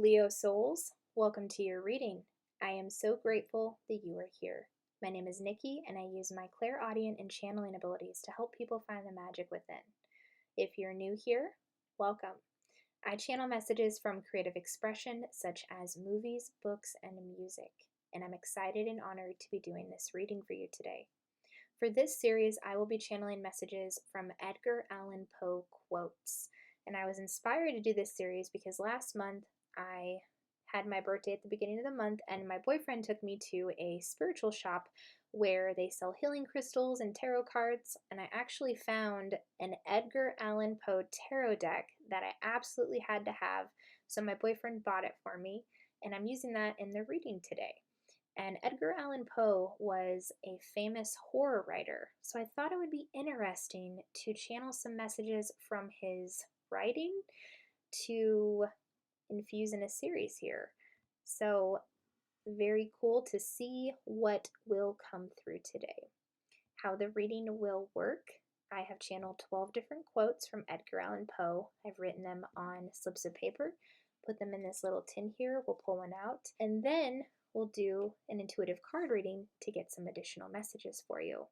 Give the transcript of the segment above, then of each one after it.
Leo souls, welcome to your reading. I am so grateful that you are here. My name is Nikki, and I use my clairaudient and channeling abilities to help people find the magic within. If you're new here, welcome. I channel messages from creative expression such as movies, books, and music, and I'm excited and honored to be doing this reading for you today. For this series, I will be channeling messages from Edgar Allan Poe quotes. And I was inspired to do this series because last month I had my birthday at the beginning of the month, and my boyfriend took me to a spiritual shop where they sell healing crystals and tarot cards, and I actually found an Edgar Allan Poe tarot deck that I absolutely had to have, so my boyfriend bought it for me, and I'm using that in the reading today. And Edgar Allan Poe was a famous horror writer, so I thought it would be interesting to channel some messages from his writing to infuse in a series here. So very cool to see what will come through today. How the reading will work. I have channeled 12 different quotes from Edgar Allan Poe. I've written them on slips of paper, put them in this little tin here. We'll pull one out, and then we'll do an intuitive card reading to get some additional messages for you.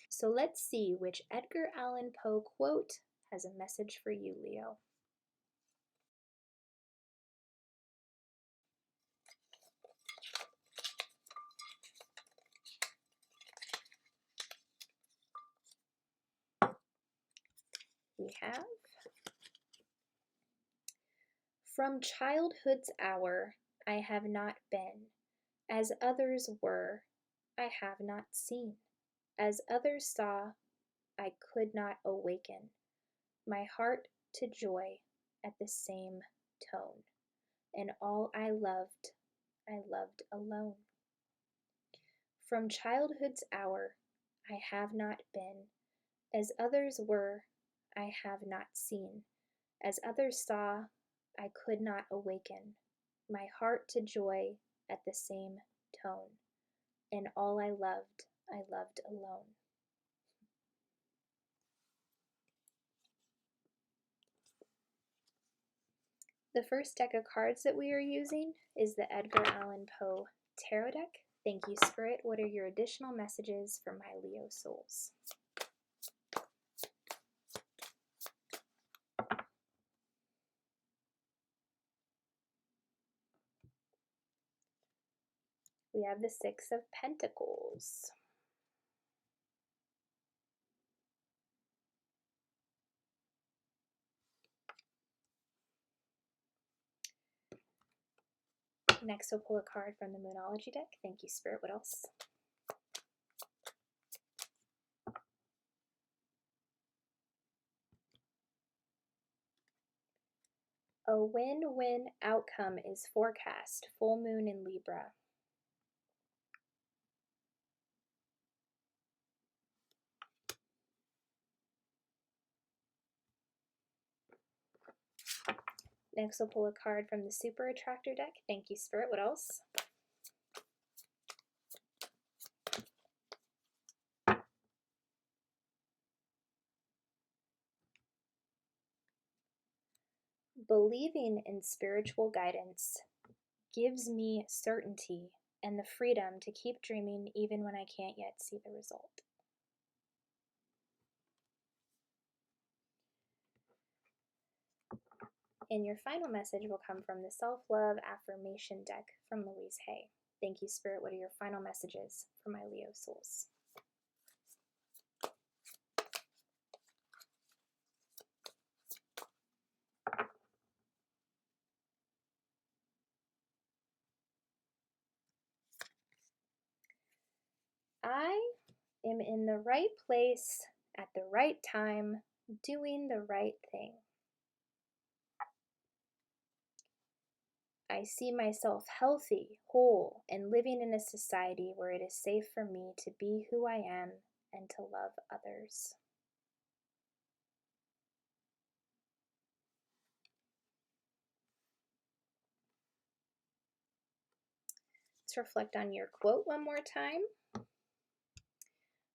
So let's see which Edgar Allan Poe quote has a message for you, Leo. We have, from childhood's hour I have not been, as others were, I have not seen, as others saw, I could not awaken my heart to joy at the same tone, and all I loved alone. From childhood's hour I have not been, as others were, I have not seen, as others saw, I could not awaken my heart to joy at the same tone, and all I loved alone. The first deck of cards that we are using is the Edgar Allan Poe Tarot deck. Thank you, Spirit. What are your additional messages for my Leo souls? We have the Six of Pentacles. Next, we'll pull a card from the Moonology deck. Thank you, Spirit. What else? A win-win outcome is forecast. Full moon in Libra. Next, we'll pull a card from the Super Attractor deck. Thank you, Spirit. What else? Believing in spiritual guidance gives me certainty and the freedom to keep dreaming even when I can't yet see the result. And your final message will come from the Self-Love Affirmation deck from Louise. Thank you, Spirit. What are your final messages for my Leo souls? I am in the right place at the right time, doing the right thing. I see myself healthy, whole, and living in a society where it is safe for me to be who I am and to love others. Let's reflect on your quote one more time.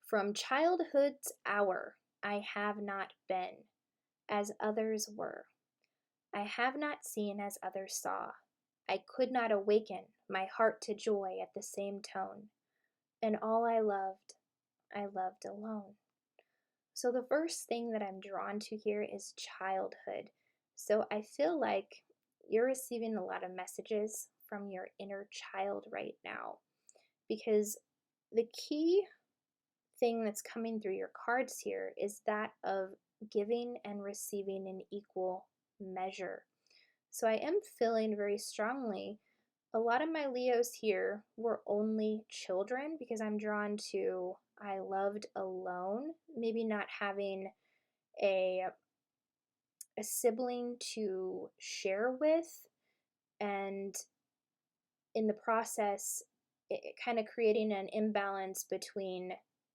From childhood's hour, I have not been, as others were. I have not seen as others saw. I could not awaken my heart to joy at the same tone. And all I loved alone. So the first thing that I'm drawn to here is childhood. So I feel like you're receiving a lot of messages from your inner child right now, because the key thing that's coming through your cards here is that of giving and receiving in equal measure. So I am feeling very strongly a lot of my Leos here were only children, because I'm drawn to I loved alone, maybe not having a sibling to share with, and in the process it kind of creating an imbalance between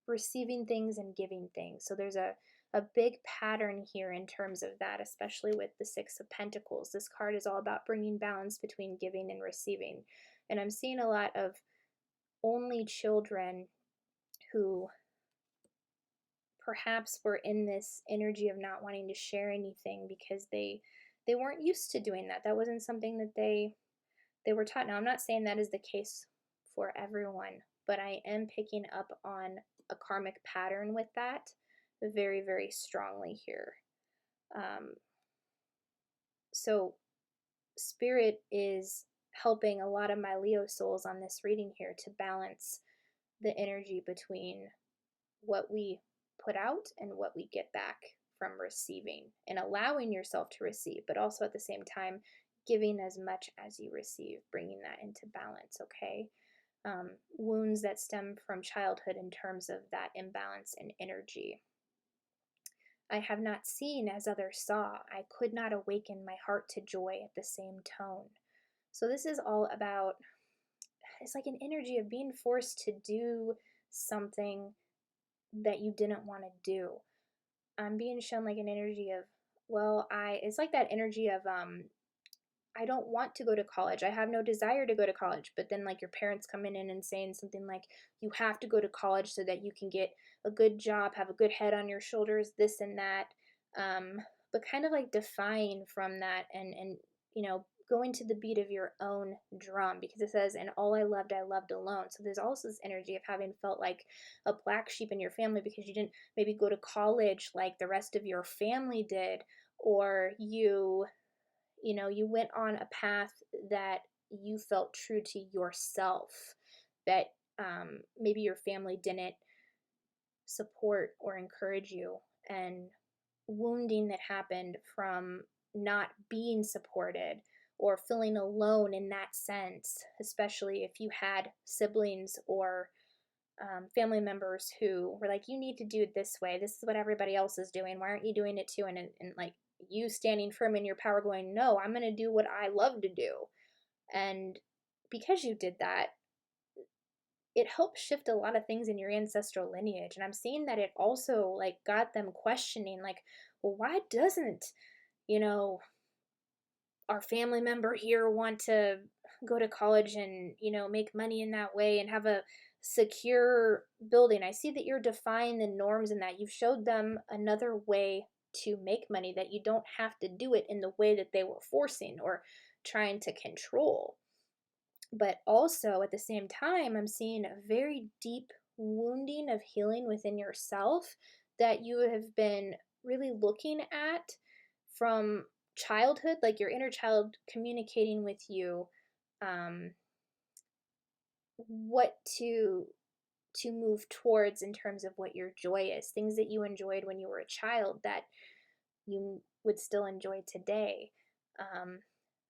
receiving things and giving things. So there's a big pattern here in terms of that, especially with the Six of Pentacles. This card is all about bringing balance between giving and receiving. And I'm seeing a lot of only children who perhaps were in this energy of not wanting to share anything because they weren't used to doing that. That wasn't something that they were taught. Now, I'm not saying that is the case for everyone, but I am picking up on a karmic pattern with that very, very strongly here. So Spirit is helping a lot of my Leo souls on this reading here to balance the energy between what we put out and what we get back from receiving, and allowing yourself to receive, but also at the same time giving as much as you receive, bringing that into balance, okay? Wounds that stem from childhood in terms of that imbalance in energy. I have not seen as others saw. I could not awaken my heart to joy at the same tone. So this is all about, it's like an energy of being forced to do something that you didn't want to do. I'm being shown like an energy of, well, it's like that energy of, I don't want to go to college. I have no desire to go to college. But then, like, your parents coming in and saying something like, you have to go to college so that you can get a good job, have a good head on your shoulders, this and that. But kind of like defying from that, and going to the beat of your own drum, because it says, and all I loved alone. So there's also this energy of having felt like a black sheep in your family because you didn't maybe go to college like the rest of your family did, or you went on a path that you felt true to yourself, that maybe your family didn't support or encourage you, and wounding that happened from not being supported or feeling alone in that sense, especially if you had siblings or family members who were like, you need to do it this way. This is what everybody else is doing. Why aren't you doing it too? And like you standing firm in your power going, no, I'm going to do what I love to do. And because you did that, it helped shift a lot of things in your ancestral lineage. And I'm seeing that it also like got them questioning, like, well, why doesn't, our family member here want to go to college and, make money in that way and have a secure building? I see that you're defying the norms in that. You've showed them another way to make money, that you don't have to do it in the way that they were forcing or trying to control. But also at the same time, I'm seeing a very deep wounding of healing within yourself that you have been really looking at from childhood, like your inner child communicating with you what to move towards in terms of what your joy is, things that you enjoyed when you were a child that you would still enjoy today.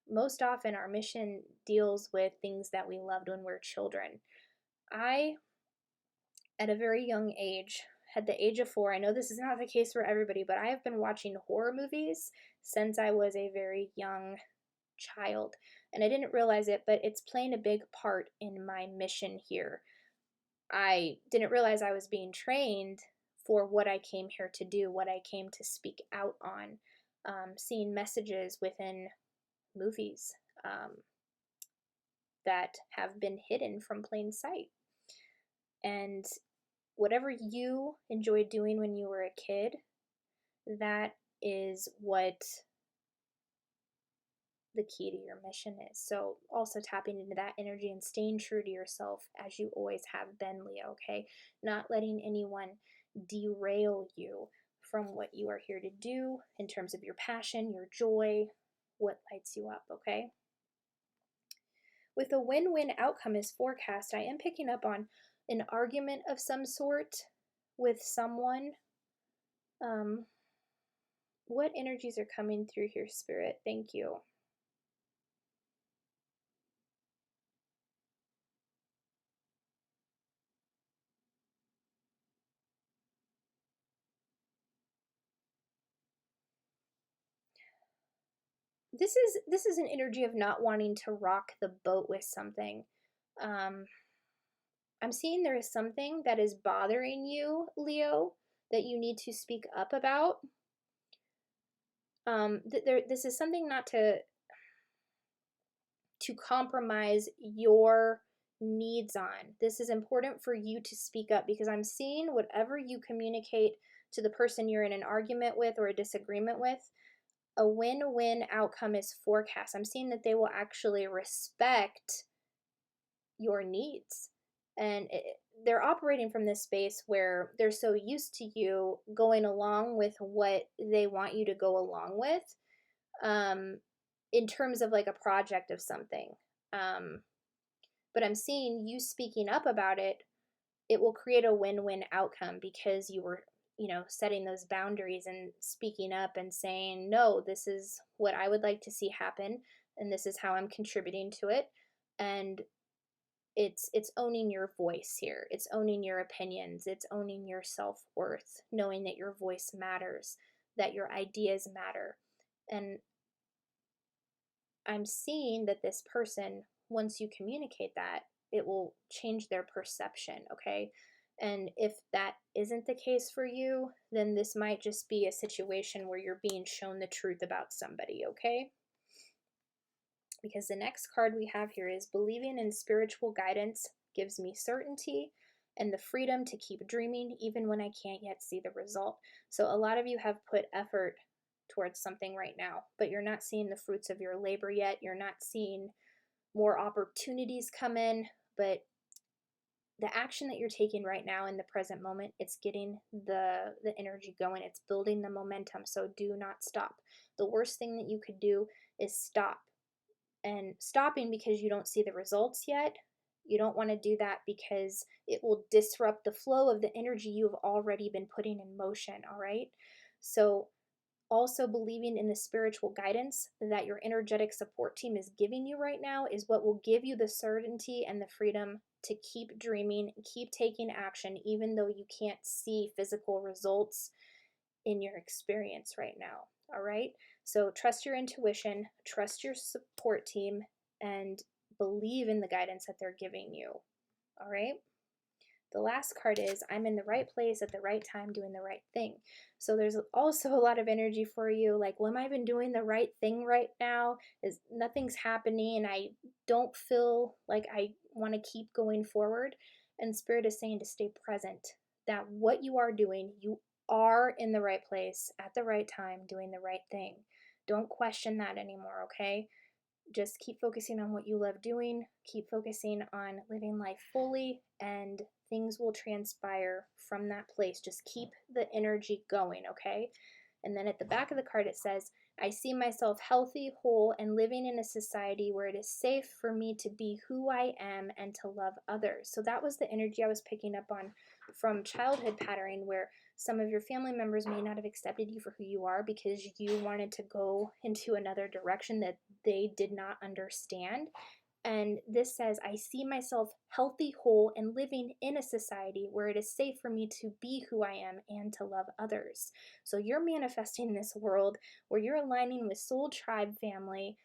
Most often our mission deals with things that we loved when we were children. I, at a very young age, at the age of 4, I know this is not the case for everybody, but I have been watching horror movies since I was a very young child. And I didn't realize it, but it's playing a big part in my mission here. I didn't realize I was being trained for what I came here to do, what I came to speak out on, seeing messages within movies that have been hidden from plain sight. And whatever you enjoyed doing when you were a kid, that is what the key to your mission is. So also tapping into that energy and staying true to yourself as you always have been, Leo, okay? Not letting anyone derail you from what you are here to do in terms of your passion, your joy, what lights you up, okay? With a win-win outcome as forecast, I am picking up on an argument of some sort with someone. What energies are coming through here, Spirit? Thank you. This is an energy of not wanting to rock the boat with something. I'm seeing there is something that is bothering you, Leo, that you need to speak up about. This is something not to compromise your needs on. This is important for you to speak up, because I'm seeing whatever you communicate to the person you're in an argument with or a disagreement with, a win-win outcome is forecast. I'm seeing that they will actually respect your needs. And they're operating from this space where they're so used to you going along with what they want you to go along with, in terms of like a project of something. But I'm seeing you speaking up about it. It will create a win-win outcome because you were, setting those boundaries and speaking up and saying, no, this is what I would like to see happen, and this is how I'm contributing to it. And it's owning your voice here. It's owning your opinions. It's owning your self-worth, knowing that your voice matters, that your ideas matter. And I'm seeing that this person, once you communicate that, it will change their perception, okay? And if that isn't the case for you, then this might just be a situation where you're being shown the truth about somebody, okay? Because the next card we have here is believing in spiritual guidance gives me certainty and the freedom to keep dreaming even when I can't yet see the result. So a lot of you have put effort towards something right now, but you're not seeing the fruits of your labor yet. You're not seeing more opportunities come in, but the action that you're taking right now in the present moment, it's getting the energy going. It's building the momentum. So do not stop. The worst thing that you could do is stop. And stopping because you don't see the results yet, you don't want to do that because it will disrupt the flow of the energy you've already been putting in motion, all right? So also believing in the spiritual guidance that your energetic support team is giving you right now is what will give you the certainty and the freedom to keep dreaming, keep taking action, even though you can't see physical results in your experience right now, all right? So trust your intuition, trust your support team, and believe in the guidance that they're giving you, all right? The last card is I'm in the right place at the right time doing the right thing. So there's also a lot of energy for you, like, well, am I even doing the right thing right now? Is nothing's happening and I don't feel like I want to keep going forward. And Spirit is saying to stay present, that what you are doing, you are in the right place at the right time doing the right thing. Don't question that anymore, okay? Just keep focusing on what you love doing, keep focusing on living life fully, and things will transpire from that place. Just keep the energy going, okay? And then at the back of the card it says, I see myself healthy, whole, and living in a society where it is safe for me to be who I am and to love others. So that was the energy I was picking up on from childhood patterning, where some of your family members may not have accepted you for who you are because you wanted to go into another direction that they did not understand. And this says, I see myself healthy, whole, and living in a society where it is safe for me to be who I am and to love others. So you're manifesting this world where you're aligning with Soul Tribe family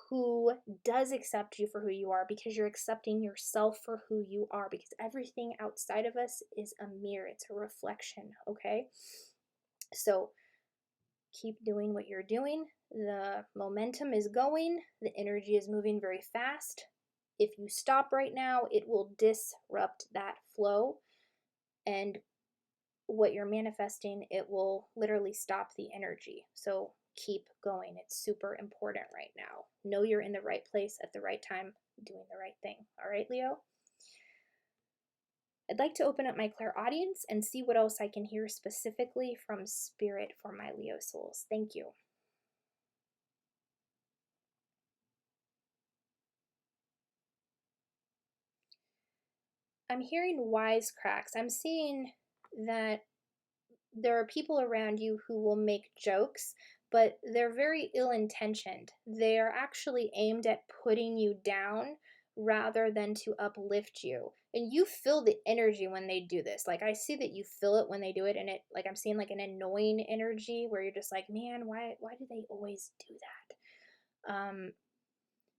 who does accept you for who you are, because you're accepting yourself for who you are, because everything outside of us is a mirror, it's a reflection, okay? So keep doing what you're doing. The momentum is going, the energy is moving very fast. If you stop right now, it will disrupt that flow. And what you're manifesting, it will literally stop the energy. So keep going. It's super important right now. Know you're in the right place at the right time, doing the right thing. All right, Leo? I'd like to open up my clairaudience and see what else I can hear specifically from Spirit for my Leo souls. Thank you. I'm hearing wisecracks. I'm seeing that there are people around you who will make jokes, but they're very ill-intentioned. They are actually aimed at putting you down rather than to uplift you. And you feel the energy when they do this. Like, I see that you feel it when they do it, and it, like, I'm seeing like an annoying energy where you're just like, man, why do they always do that?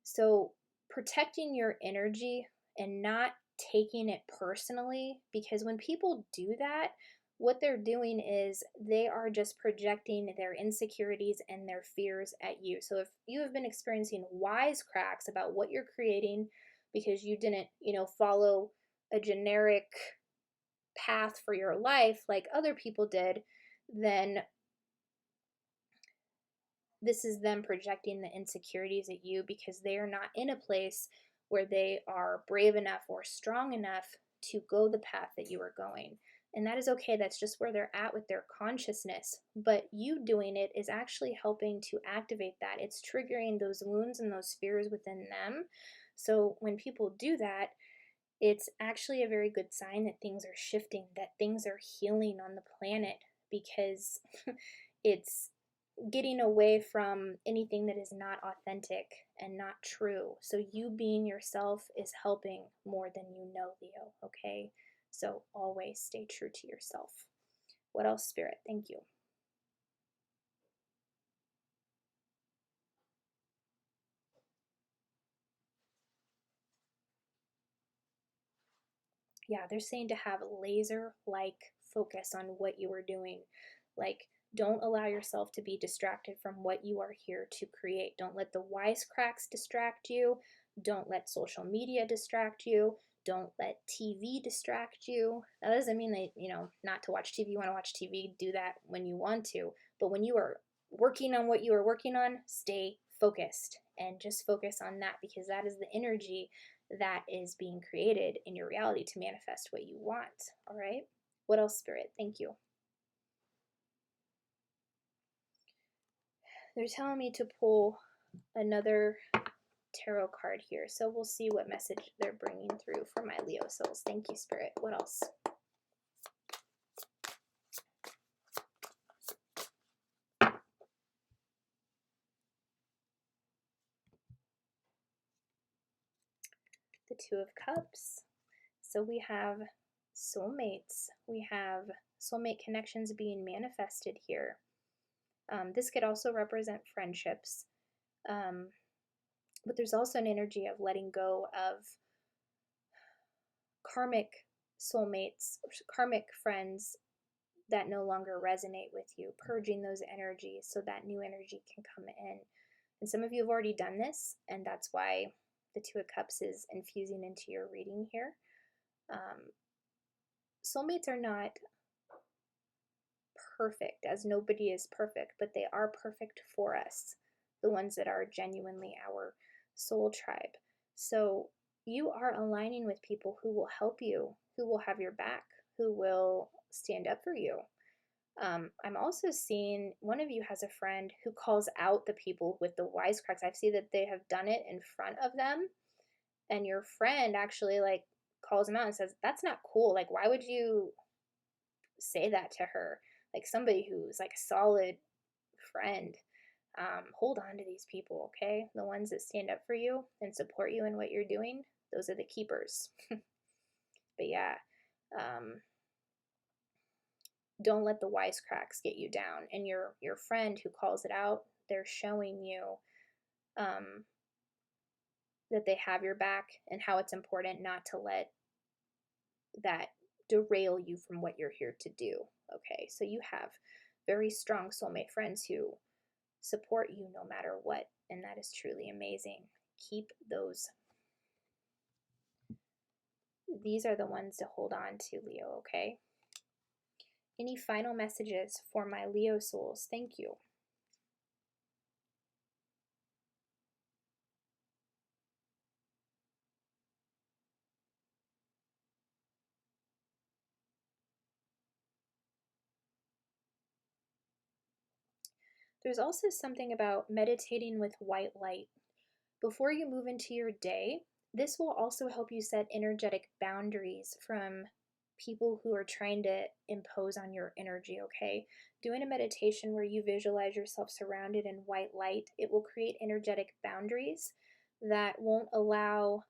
So protecting your energy and not taking it personally, because when people do that, what they're doing is they are just projecting their insecurities and their fears at you. So if you have been experiencing wisecracks about what you're creating because you didn't, follow a generic path for your life like other people did, then this is them projecting the insecurities at you because they are not in a place where they are brave enough or strong enough to go the path that you are going. And that is okay. That's just where they're at with their consciousness. But you doing it is actually helping to activate that. It's triggering those wounds and those fears within them. So when people do that, it's actually a very good sign that things are shifting, that things are healing on the planet, because it's getting away from anything that is not authentic and not true. So you being yourself is helping more than you know, Leo, okay? So always stay true to yourself. What else, Spirit? Thank you. Yeah, they're saying to have laser-like focus on what you are doing. Like, don't allow yourself to be distracted from what you are here to create. Don't let the wisecracks distract you. Don't let social media distract you. Don't let TV distract you. That doesn't mean that, not to watch TV. You want to watch TV, do that when you want to. But when you are working on what you are working on, stay focused and just focus on that, because that is the energy that is being created in your reality to manifest what you want. All right? What else, Spirit? Thank you. They're telling me to pull another tarot card here. So we'll see what message they're bringing through for my Leo souls. Thank you, Spirit. What else? The Two of Cups. So we have soulmates. We have soulmate connections being manifested here. This could also represent friendships. But there's also an energy of letting go of karmic soulmates, karmic friends that no longer resonate with you, purging those energies so that new energy can come in. And some of you have already done this, and that's why the Two of Cups is infusing into your reading here. Soulmates are not perfect, as nobody is perfect, but they are perfect for us, the ones that are genuinely our soul tribe. So you are aligning with people who will help you, who will have your back, who will stand up for you. I'm also seeing one of you has a friend who calls out the people with the wisecracks. I see that they have done it in front of them, and your friend actually calls them out and says, "That's not cool. Like, why would you say that to her?" Like, somebody who's like a solid friend. Hold on to these people, okay? The ones that stand up for you and support you in what you're doing, those are the keepers. But yeah, don't let the wisecracks get you down. And your friend who calls it out, they're showing you that they have your back and how it's important not to let that derail you from what you're here to do. Okay, so you have very strong soulmate friends who support you no matter what, and that is truly amazing. Keep those. These are the ones to hold on to, Leo, okay? Any final messages for my Leo souls? Thank you. There's also something about meditating with white light. Before you move into your day, this will also help you set energetic boundaries from people who are trying to impose on your energy, okay? Doing a meditation where you visualize yourself surrounded in white light, it will create energetic boundaries that won't allow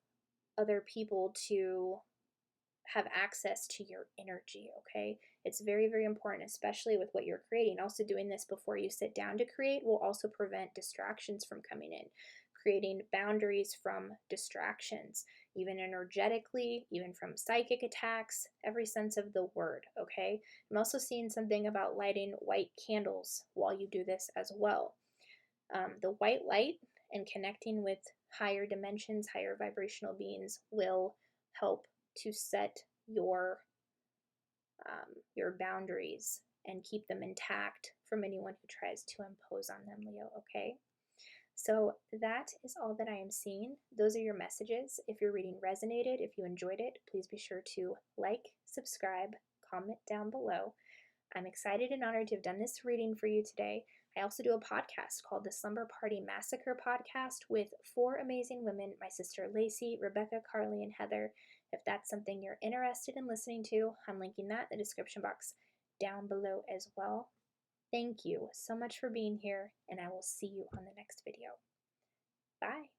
other people to have access to your energy, okay? It's very, very important, especially with what you're creating. Also, doing this before you sit down to create will also prevent distractions from coming in, creating boundaries from distractions, even energetically, even from psychic attacks, every sense of the word, okay? I'm also seeing something about lighting white candles while you do this as well. The white light and connecting with higher dimensions, higher vibrational beings will help to set your boundaries and keep them intact from anyone who tries to impose on them, Leo, okay? So that is all that I am seeing. Those are your messages. If your reading resonated, if you enjoyed it, please be sure to like, subscribe, comment down below. I'm excited and honored to have done this reading for you today. I also do a podcast called the Slumber Party Massacre Podcast with 4 amazing women, my sister Lacey, Rebecca, Carly, and Heather. If that's something you're interested in listening to, I'm linking that in the description box down below as well. Thank you so much for being here, and I will see you on the next video. Bye.